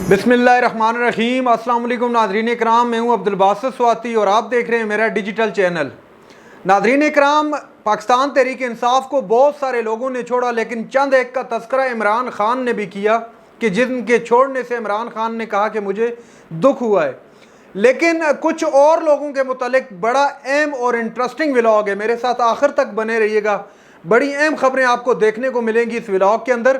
बिस्मिल्लाहिर्रहमानिर्रहीम। अस्सलाम वालेकुम नाज़रीन इकराम, मैं हूं अब्दुल बासित स्वाति और आप देख रहे हैं मेरा डिजिटल चैनल। नाज़रीन इकराम, पाकिस्तान तहरीक इंसाफ को बहुत सारे लोगों ने छोड़ा, लेकिन चंद एक का तस्करा इमरान खान ने भी किया कि जिनके छोड़ने से इमरान खान ने कहा कि मुझे दुख हुआ है। लेकिन कुछ और लोगों के मुतालिक बड़ा अहम और इंटरेस्टिंग व्लॉग है, मेरे साथ आखिर तक बने रहिएगा। बड़ी अहम खबरें आपको देखने को मिलेंगी इस व्लॉग के अंदर।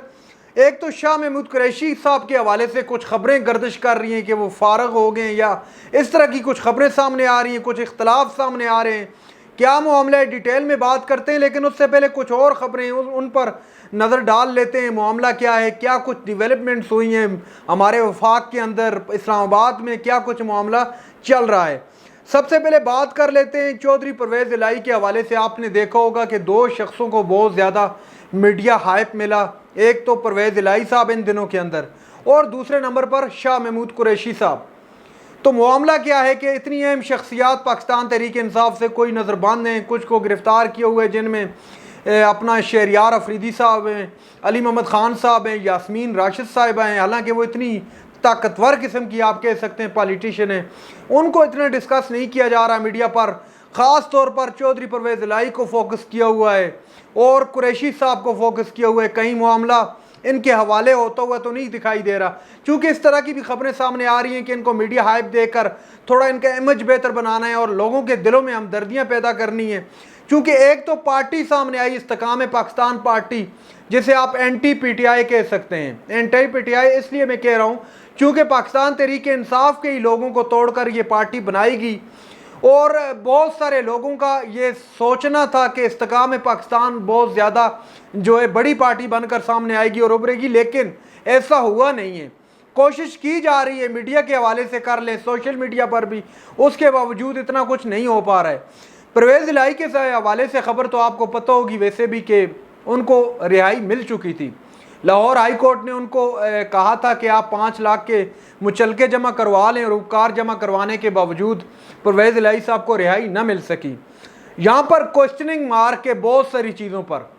एक तो शाह महमूद कुरैशी साहब के हवाले से कुछ खबरें गर्दिश कर रही हैं कि वो फारग हो गए या इस तरह की कुछ खबरें सामने आ रही हैं, कुछ इख्तलाफ सामने आ रहे हैं। क्या मामला है, डिटेल में बात करते हैं, लेकिन उससे पहले कुछ और खबरें उन पर नज़र डाल लेते हैं। मामला क्या है, क्या कुछ डेवलपमेंट्स हुई हैं हमारे वफाक के अंदर, इस्लामाबाद में क्या कुछ मामला चल रहा है। सबसे पहले बात कर लेते हैं चौधरी परवेज़ इलाही के हवाले से। आपने देखा होगा कि दो शख्सों को बहुत ज़्यादा मीडिया हाइप मिला, एक तो परवेज़ इलाही साहब इन दिनों के अंदर, और दूसरे नंबर पर शाह महमूद कुरैशी साहब। तो मामला क्या है कि इतनी अहम शख्सियात पाकिस्तान तहरीक इंसाफ से कोई नज़रबंद हैं, कुछ को गिरफ़्तार किए हुए, जिनमें अपना शहरियार अफरीदी साहब हैं, अली मोहम्मद ख़ान साहब हैं, यास्मीन राशिद साहिबा हैं। हालांकि वो इतनी ताकतवर किस्म की आप कह सकते हैं पॉलिटिशियन है, उनको इतना डिस्कस नहीं किया जा रहा मीडिया पर। ख़ास तौर पर चौधरी परवेज़ इलाही को फोकस किया हुआ है और कुरैशी साहब को फोकस किया हुआ है। कहीं मामला इनके हवाले होता हुआ तो नहीं दिखाई दे रहा, क्योंकि इस तरह की भी खबरें सामने आ रही हैं कि इनको मीडिया हाइप देकर थोड़ा इनका इमेज बेहतर बनाना है और लोगों के दिलों में हमदर्दियाँ पैदा करनी है। क्योंकि एक तो पार्टी सामने आई, इस्तेकाम पाकिस्तान पार्टी, जिसे आप एंटी पीटीआई कह सकते हैं। एंटी पीटीआई इसलिए मैं कह रहा हूँ क्योंकि पाकिस्तान तहरीक इंसाफ के ही लोगों को तोड़कर ये पार्टी बनाई गई और बहुत सारे लोगों का ये सोचना था कि इस्तेकाम पाकिस्तान बहुत ज़्यादा जो है बड़ी पार्टी बनकर सामने आएगी और उभरेगी, लेकिन ऐसा हुआ नहीं है। कोशिश की जा रही है मीडिया के हवाले से, कर लें सोशल मीडिया पर भी, उसके बावजूद इतना कुछ नहीं हो पा रहा है। परवेज़ इलाही के हवाले से खबर तो आपको पता होगी वैसे भी कि उनको रिहाई मिल चुकी थी। लाहौर हाई कोर्ट ने उनको कहा था कि आप 5 लाख के मुचलके जमा करवा लें, और उपकार जमा करवाने के बावजूद परवेज़ इलाही साहब को रिहाई न मिल सकी। यहाँ पर क्वेश्चनिंग मार्क है बहुत सारी चीज़ों पर।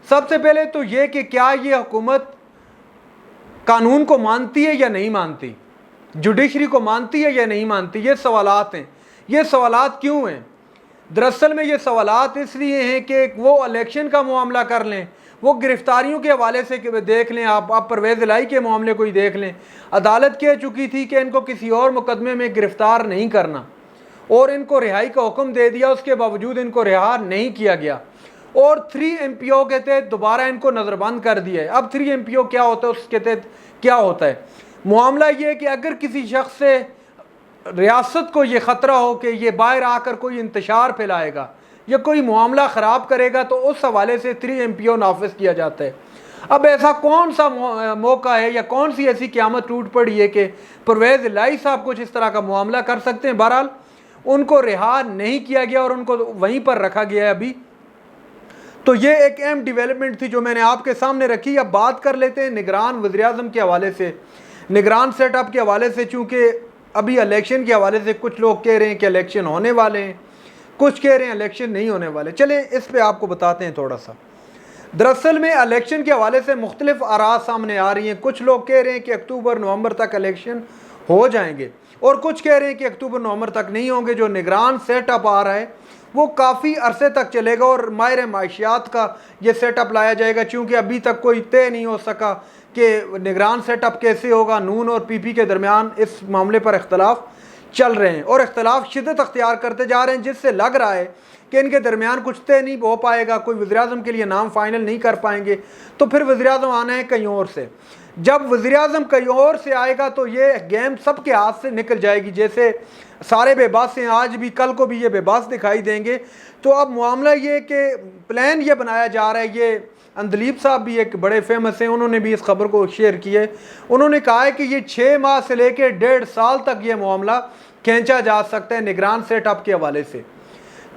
सबसे पहले तो ये कि क्या ये हुकूमत कानून को मानती है या नहीं मानती, जुडिशरी को मानती है या नहीं मानती, ये सवालात हैं। ये सवालात क्यों हैं? दरअसल में ये सवालात इसलिए हैं कि वो इलेक्शन का मामला कर लें, वो गिरफ्तारियों के हवाले से देख लें, आप परवेज़ इलाही के मामले को ही देख लें। अदालत कह चुकी थी कि इनको किसी और मुकदमे में गिरफ्तार नहीं करना और इनको रिहाई का हुक्म दे दिया, उसके बावजूद इनको रिहा नहीं किया गया और 3 MPO के तहत दोबारा इनको नज़रबंद कर दिया है। अब 3 MPO क्या होता है, उसके तहत क्या होता है? मामला ये है कि अगर किसी शख्स से रियासत को ये ख़तरा हो कि ये बाहर आकर कोई इंतशार फैलाएगा या कोई मामला ख़राब करेगा, तो उस हवाले से 3 MPO नाफिज किया जाता है। अब ऐसा कौन सा मौका है या कौन सी ऐसी क़यामत टूट पड़ी है कि परवेज़ इलाही साहब कुछ इस तरह का मामला कर सकते हैं? बहरहाल उनको रिहा नहीं किया गया और उनको वहीं पर रखा गया है अभी। तो ये एक अहम डेवलपमेंट थी जो मैंने आपके सामने रखी। अब बात कर लेते हैं निगरान वज़ीर-ए-आज़म के हवाले से, निगरान सेटअप के हवाले से। चूँकि अभी इलेक्शन के हवाले से कुछ लोग कह रहे हैं कि इलेक्शन होने वाले हैं, कुछ कह रहे हैं इलेक्शन नहीं होने वाले। चलें इस पे आपको बताते हैं थोड़ा सा। दरअसल में इलेक्शन के हवाले से मुख्तलिफ आरा सामने आ रही हैं। कुछ लोग कह रहे हैं कि अक्टूबर नवंबर तक इलेक्शन हो जाएंगे और कुछ कह रहे हैं कि अक्टूबर नवंबर तक नहीं होंगे। जो निगरान सेटअप आ रहा है वो काफ़ी अरसे तक चलेगा और माहिर माशियात का ये सेटअप लाया जाएगा, चूँकि अभी तक कोई तय नहीं हो सका कि निगरान सेटअप कैसे होगा। नून और PP के दरमियान इस मामले पर इख्तलाफ चल रहे हैं और इख्तलाफ शिद्दत अख्तियार करते जा रहे हैं, जिससे लग रहा है कि इनके दरमियान कुछ तय नहीं हो पाएगा। कोई वज़ीर-ए-आज़म के लिए नाम फाइनल नहीं कर पाएंगे, तो फिर वज़ीर-ए-आज़म आना है कहीं और से। जब वज़ीर-ए-आज़म कहीं और से आएगा तो ये गेम सबके हाथ से निकल जाएगी। जैसे सारे बेबस हैं, आज भी कल को भी ये बेबस दिखाई देंगे। तो अब मामला ये कि प्लान ये बनाया जा रहा है। ये अंदलीब साहब भी एक बड़े फेमस हैं, उन्होंने भी इस खबर को शेयर किया है। उन्होंने कहा है कि ये 6 माह से लेकर 1.5 साल तक ये मामला खींचा जा सकता है निगरान सेटअप के हवाले से।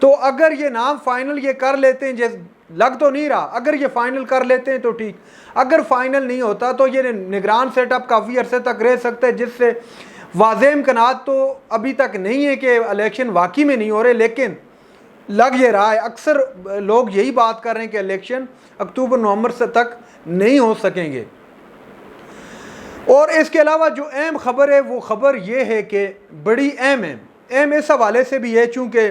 तो अगर ये नाम फाइनल ये कर लेते हैं, जैसे लग तो नहीं रहा, अगर ये फाइनल कर लेते हैं तो ठीक, अगर फाइनल नहीं होता तो ये निगरान सेटअप काफ़ी अरसे तक रह सकता है, जिससे वाज़ेह इम्कानात तो अभी तक नहीं है कि इलेक्शन वाकई में नहीं हो रहे, लेकिन لگ یہ رہا ہے، اکثر لوگ یہی بات کر رہے ہیں کہ الیکشن اکتوبر نومبر سے تک نہیں ہو سکیں گے۔ اور اس کے علاوہ جو اہم خبر ہے وہ خبر یہ ہے کہ بڑی اہم ہے، اہم اس حوالے سے بھی ہے چونکہ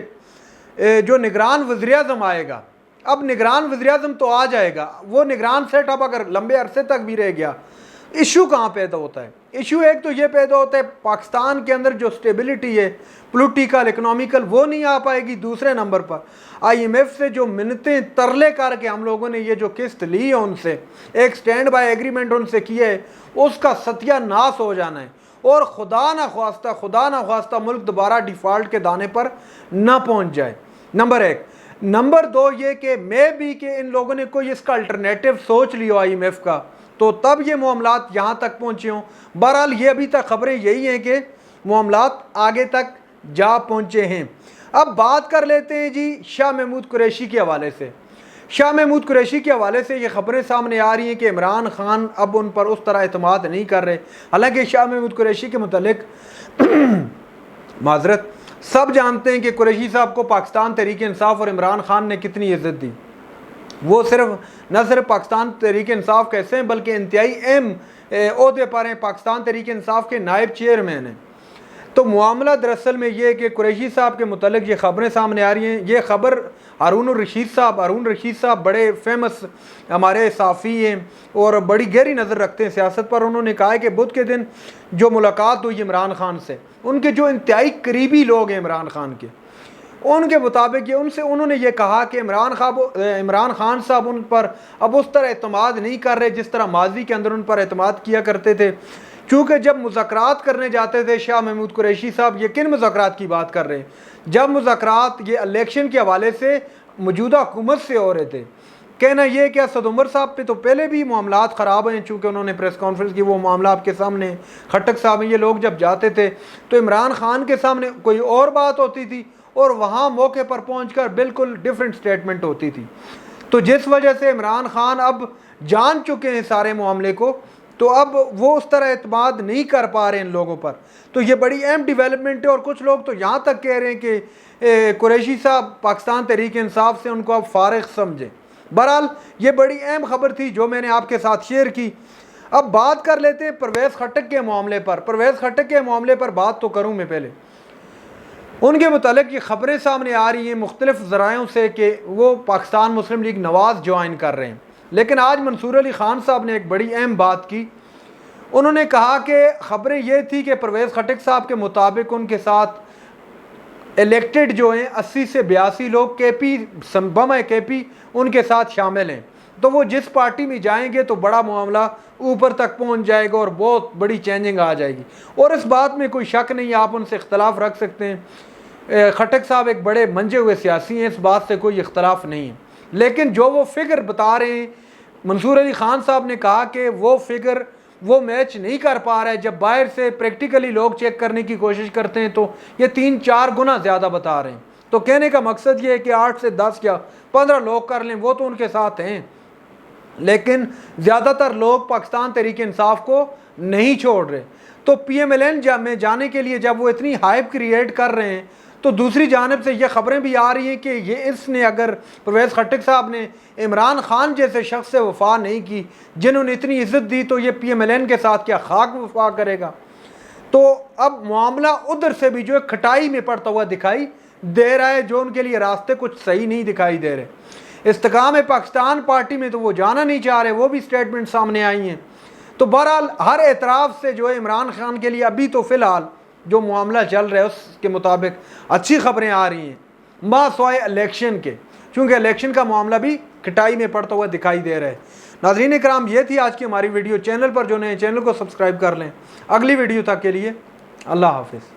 جو نگران وزیراعظم آئے گا، اب نگران وزیراعظم تو آ جائے گا، وہ نگران سیٹ اپ اگر لمبے عرصے تک بھی رہ گیا، ایشو کہاں پیدا ہوتا ہے؟ ایشو ایک تو یہ پیدا ہوتا ہے پاکستان کے اندر جو سٹیبلٹی ہے پولیٹیکل اکنامیکل وہ نہیں آ پائے گی۔ دوسرے نمبر پر آئی ایم ایف سے جو منتیں ترلے کر کے ہم لوگوں نے یہ جو قسط لی ہے ان سے، ایک سٹینڈ بائی ایگریمنٹ ان سے کیا ہے، اس کا ستیہ ناس ہو جانا ہے، اور خدا نہ خواستہ ملک دوبارہ ڈیفالٹ کے دانے پر نہ پہنچ جائے، نمبر ایک۔ نمبر دو یہ کہ میں بھی کہ ان لوگوں نے کوئی اس کا الٹرنیٹو سوچ لیو آئی ایم ایف کا، تو تب یہ معاملات یہاں تک پہنچے ہوں۔ بہرحال یہ ابھی تک خبریں یہی ہیں کہ معاملات آگے تک جا پہنچے ہیں۔ اب بات کر لیتے ہیں جی شاہ محمود قریشی کے حوالے سے۔ شاہ محمود قریشی کے حوالے سے یہ خبریں سامنے آ رہی ہیں کہ عمران خان اب ان پر اس طرح اعتماد نہیں کر رہے، حالانکہ شاہ محمود قریشی کے متعلق معذرت سب جانتے ہیں کہ قریشی صاحب کو پاکستان تحریک انصاف اور عمران خان نے کتنی عزت دی۔ وہ نہ صرف پاکستان تحریک انصاف کیسے ہیں بلکہ انتہائی اہم عہدے پر ہیں، پاکستان تحریک انصاف کے نائب چیئرمین ہیں۔ تو معاملہ دراصل میں یہ ہے کہ قریشی صاحب کے متعلق یہ خبریں سامنے آ رہی ہیں۔ یہ خبر ہارون رشید صاحب بڑے فیمس ہمارے صحافی ہیں اور بڑی گہری نظر رکھتے ہیں سیاست پر، انہوں نے کہا ہے کہ بدھ کے دن جو ملاقات ہوئی عمران خان سے، ان کے جو انتہائی قریبی لوگ ہیں عمران خان کے، ان کے مطابق انہوں نے یہ کہا کہ عمران خان صاحب ان پر اب اس طرح اعتماد نہیں کر رہے جس طرح ماضی کے اندر ان پر اعتماد کیا کرتے تھے، چونکہ جب مذاکرات کرنے جاتے تھے شاہ محمود قریشی صاحب، یہ کن مذاکرات کی بات کر رہے ہیں؟ جب مذاکرات یہ الیکشن کے حوالے سے موجودہ حکومت سے ہو رہے تھے، کہنا یہ کہ اسد عمر صاحب پہ تو پہلے بھی معاملات خراب ہیں، چونکہ انہوں نے پریس کانفرنس کی، وہ معاملہ آپ کے سامنے، خٹک صاحب یہ لوگ جب جاتے تھے تو عمران خان کے سامنے کوئی اور بات ہوتی تھی اور وہاں موقع پر پہنچ کر بالکل ڈیفرنٹ سٹیٹمنٹ ہوتی تھی۔ تو جس وجہ سے عمران خان اب جان چکے ہیں سارے معاملے کو، تو اب وہ اس طرح اعتماد نہیں کر پا رہے ان لوگوں پر۔ تو یہ بڑی اہم ڈیولپمنٹ ہے، اور کچھ لوگ تو یہاں تک کہہ رہے ہیں کہ قریشی صاحب پاکستان تحریک انصاف سے ان کو اب فارغ سمجھیں۔ بہرحال یہ بڑی اہم خبر تھی جو میں نے آپ کے ساتھ شیئر کی۔ اب بات کر لیتے ہیں پرویز خٹک کے معاملے پر۔ پرویز خٹک کے معاملے پر بات تو کروں میں پہلے، ان کے متعلق یہ خبریں سامنے آ رہی ہیں مختلف ذرائعوں سے کہ وہ پاکستان مسلم لیگ نواز جوائن کر رہے ہیں، لیکن آج منصور علی خان صاحب نے ایک بڑی اہم بات کی۔ انہوں نے کہا کہ خبریں یہ تھی کہ پرویز خٹک صاحب کے مطابق ان کے ساتھ الیکٹڈ جو ہیں 80 سے 82 لوگ کے پی ان کے ساتھ شامل ہیں، تو وہ جس پارٹی میں جائیں گے تو بڑا معاملہ اوپر تک پہنچ جائے گا اور بہت بڑی چینجنگ آ جائے گی، اور اس بات میں کوئی شک نہیں، آپ ان سے اختلاف رکھ سکتے ہیں۔ خٹک صاحب ایک بڑے منجے ہوئے سیاسی ہیں، اس بات سے کوئی اختلاف نہیں ہے، لیکن جو وہ فگر بتا رہے ہیں، منصور علی خان صاحب نے کہا کہ وہ فگر وہ میچ نہیں کر پا رہا ہے، جب باہر سے پریکٹیکلی لوگ چیک کرنے کی کوشش کرتے ہیں تو یہ 3-4 گنا زیادہ بتا رہے ہیں۔ تو کہنے کا مقصد یہ ہے کہ 8 سے 10 یا 15 لوگ کر لیں، وہ تو ان کے ساتھ ہیں، لیکن زیادہ تر لوگ پاکستان تحریک انصاف کو نہیں چھوڑ رہے۔ تو پی ایم ایل این میں جانے کے لیے جب وہ اتنی ہائپ کریٹ کر رہے ہیں، تو دوسری جانب سے یہ خبریں بھی آ رہی ہیں کہ یہ اس نے اگر پرویز خٹک صاحب نے عمران خان جیسے شخص سے وفا نہیں کی جنہوں نے اتنی عزت دی، تو یہ پی ایم ایل این کے ساتھ کیا خاک وفا کرے گا؟ تو اب معاملہ ادھر سے بھی جو ہے کھٹائی میں پڑتا ہوا دکھائی دے رہا ہے، جو ان کے لیے راستے کچھ صحیح نہیں دکھائی دے رہے۔ استحکام پاکستان پارٹی میں تو وہ جانا نہیں چاہ رہے، وہ بھی سٹیٹمنٹ سامنے آئی ہیں۔ تو بہرحال ہر اعتراف سے جو ہے عمران خان کے لیے ابھی تو فی الحال جو معاملہ چل رہا ہے اس کے مطابق اچھی خبریں آ رہی ہیں، ماں سوائے الیکشن کے، چونکہ الیکشن کا معاملہ بھی کٹائی میں پڑتا ہوا دکھائی دے رہا ہے۔ ناظرین کرام، یہ تھی آج کی ہماری ویڈیو۔ چینل پر جو نئے چینل کو سبسکرائب کر لیں۔ اگلی ویڈیو تک کے لیے اللہ حافظ۔